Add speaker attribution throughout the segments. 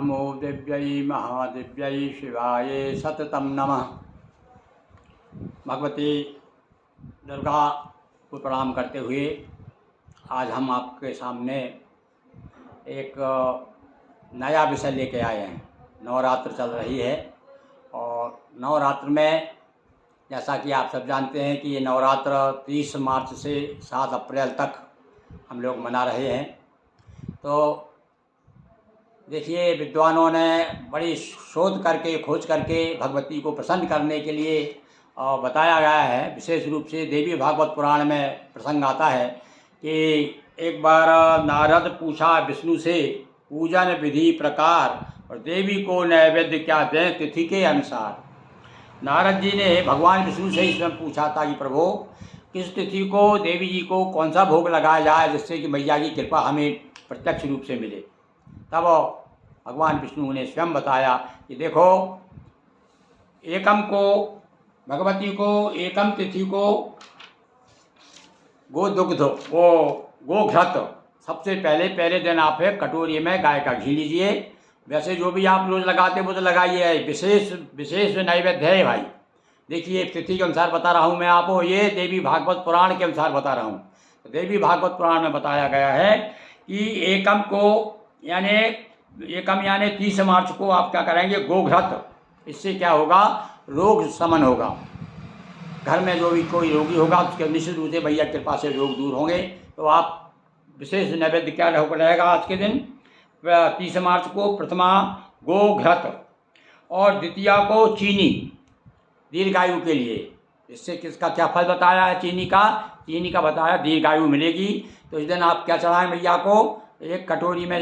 Speaker 1: नमो दिव्यै महादिव्यै शिवाय सततं नमः। भगवती दुर्गा को प्रणाम करते हुए आज हम आपके सामने एक नया विषय लेके आए हैं। नवरात्र चल रही है और नवरात्र में जैसा कि आप सब जानते हैं कि ये नवरात्र 30 मार्च से 7 अप्रैल तक हम लोग मना रहे हैं। तो देखिए, विद्वानों ने बड़ी शोध करके खोज करके भगवती को प्रसन्न करने के लिए बताया गया है। विशेष रूप से देवी भागवत पुराण में प्रसंग आता है कि एक बार नारद पूछा विष्णु से पूजन विधि प्रकार और देवी को नैवेद्य क्या दें तिथि के अनुसार। नारद जी ने भगवान विष्णु से इसमें पूछा था कि प्रभु, किस तिथि को देवी जी को कौन सा भोग लगाया जाए जिससे कि मैया की कृपा हमें प्रत्यक्ष रूप से मिले। तब भगवान विष्णु ने स्वयं बताया कि देखो, एकम को भगवती को एकम तिथि को गो दुग्ध वो गोघृत सबसे पहले दिन आप एक कटोरी में गाय का घी लीजिए। वैसे जो भी आप रोज़ लगाते वो तो लगाइए, विशेष नैवेद्य है भाई। देखिए, तिथि के अनुसार बता रहा हूँ मैं आपको, ये देवी भागवत पुराण के अनुसार बता रहा हूँ। तो देवी भागवत पुराण में बताया गया है कि एकम यानी 30 मार्च को आप क्या करेंगे, गोघृत। इससे क्या होगा, रोग शमन होगा। घर में जो भी कोई रोगी होगा उसके निश्चित रूप से भैया कृपा से रोग दूर होंगे। तो आप विशेष नैवेद्य क्या रहेगा आज के दिन 30 मार्च को, प्रथमा गोघृत और द्वितीया को चीनी, दीर्घायु के लिए। इससे किसका क्या फल बताया है, चीनी का बताया दीर्घायु मिलेगी। तो इस दिन आप क्या चढ़ाएं मैया को, एक कटोरी में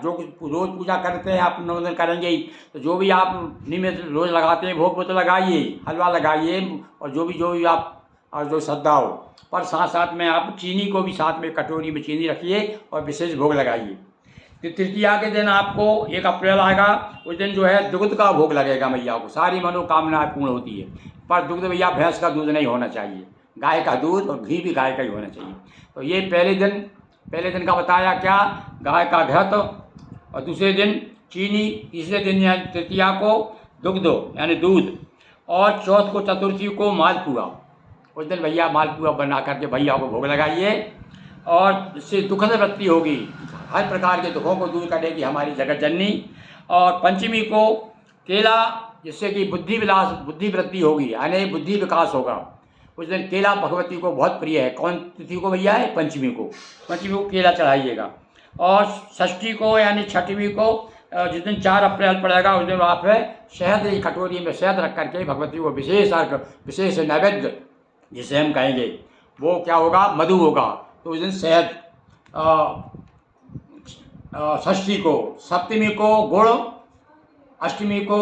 Speaker 1: जो रोज़ पूजा करते हैं आप 9 दिन करेंगे ही, तो जो भी आप नियमित रोज़ लगाते हैं भोग वो तो लगाइए, हलवा लगाइए और जो भी आप और जो श्रद्धा हो, पर साथ में आप चीनी को भी साथ में कटोरी में चीनी रखिए और विशेष भोग लगाइए। तृतीया के दिन आपको 1 अप्रैल आएगा, उस दिन जो है दुग्ध का भोग लगेगा मैया को। सारी मनोकामनाएं पूर्ण होती है, पर दुग्ध भैया भैंस का दूध नहीं होना चाहिए, गाय का दूध और घी भी गाय का ही होना चाहिए। तो ये पहले दिन का बताया क्या, गाय का घृत, और दूसरे दिन चीनी, तीसरे दिन यानी तृतीया को दुग्ध यानी दूध, और चौथ को चतुर्थी को मालपुआ। उस दिन भैया मालपुआ बना करके भैया को भोग लगाइए और इससे दुखद वृत्ति होगी, हर प्रकार के दुखों को दूर करेगी हमारी जगत जननी। और पंचमी को केला, जिससे कि बुद्धि वृद्धि होगी यानी बुद्धि विकास होगा। उस दिन केला भगवती को बहुत प्रिय है। कौन तिथि को भैया है, पंचमी को केला चढ़ाइएगा। और षष्ठी को यानी छठवीं को, जिस दिन 4 अप्रैल पड़ेगा, उस दिन आप शहद, एक कटोरी में शहद रख करके भगवती को विशेष नैवेद्य जिसे हम कहेंगे वो क्या होगा, मधु होगा। तो उस दिन शहद षष्ठी को, सप्तमी को गुड़, अष्टमी को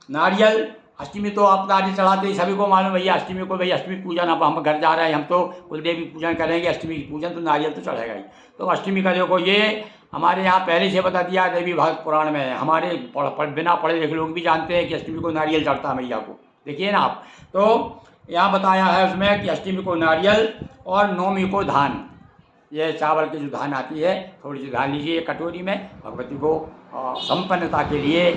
Speaker 1: नारियल। अष्टमी तो आप नारियल चढ़ाते ही सभी को मालूम भैया, अष्टमी को भैया अष्टमी पूजन, अब हम घर जा रहे हैं, हम तो कुलदेवी पूजन करेंगे, अष्टमी की पूजन तो नारियल तो चढ़ेगा ही। तो अष्टमी का देखो, ये हमारे यहाँ पहले से बता दिया देवी भागवत पुराण में। हमारे बिना पढ़े लिखे लोग भी जानते हैं कि अष्टमी को नारियल चढ़ता है मैया को, देखिए ना आप। तो यहाँ बताया है उसमें कि अष्टमी को नारियल और नवमी को धान। ये चावल की जो धान आती है, थोड़ी सी धान लीजिए कटोरी में, भगवती को संपन्नता के लिए,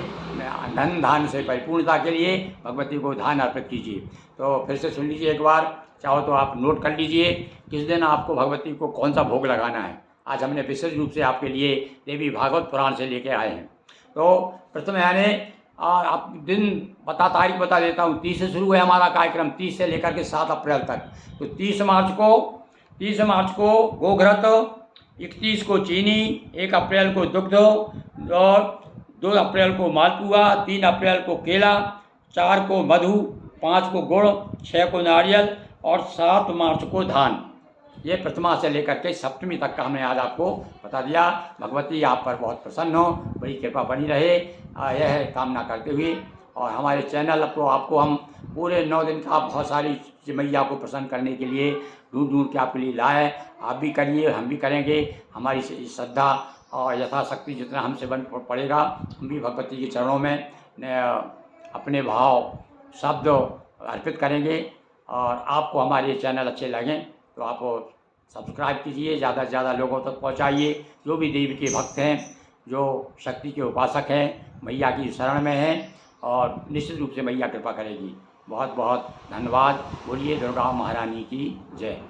Speaker 1: धन धान से परिपूर्णता के लिए भगवती को धान अर्पित कीजिए। तो फिर से सुन लीजिए एक बार, चाहो तो आप नोट कर लीजिए किस दिन आपको भगवती को कौन सा भोग लगाना है। आज हमने विशेष रूप से आपके लिए देवी भागवत पुराण से लेके आए हैं। तो प्रथम यानी आप दिन तारीख बता देता हूँ। 30 से शुरू है हमारा कार्यक्रम, 30 से लेकर के 7 अप्रैल तक। तो 30 मार्च को गोघृत, 31 को चीनी, 1 अप्रैल को दुग्ध और 2 अप्रैल को मालपुआ, 3 अप्रैल को केला, 4 को मधु, 5 को गुड़, 6 को नारियल और 7 मार्च को धान। ये प्रथमा से लेकर के सप्तमी तक का हमने आज आपको बता दिया। भगवती आप पर बहुत प्रसन्न हो, बड़ी कृपा बनी रहे, यह कामना करते हुए। और हमारे चैनल को आपको हम पूरे 9 दिन का बहुत सारी मैया को प्रसन्न करने के लिए ढूंढ के आपके लिए लाए। आप भी करिए, हम भी करेंगे। हमारी श्रद्धा और यथाशक्ति जितना हमसे बन पड़ेगा, हम भी भगवती के चरणों में अपने भाव शब्द अर्पित करेंगे। और आपको हमारे चैनल अच्छे लगें तो आप सब्सक्राइब कीजिए, ज़्यादा से ज़्यादा लोगों तक पहुंचाइए। जो भी देवी के भक्त हैं, जो शक्ति के उपासक हैं मैया की शरण में हैं और निश्चित रूप से मैया कृपा करेगी। बहुत बहुत धन्यवाद। बोलिए दुर्गा महारानी की जय।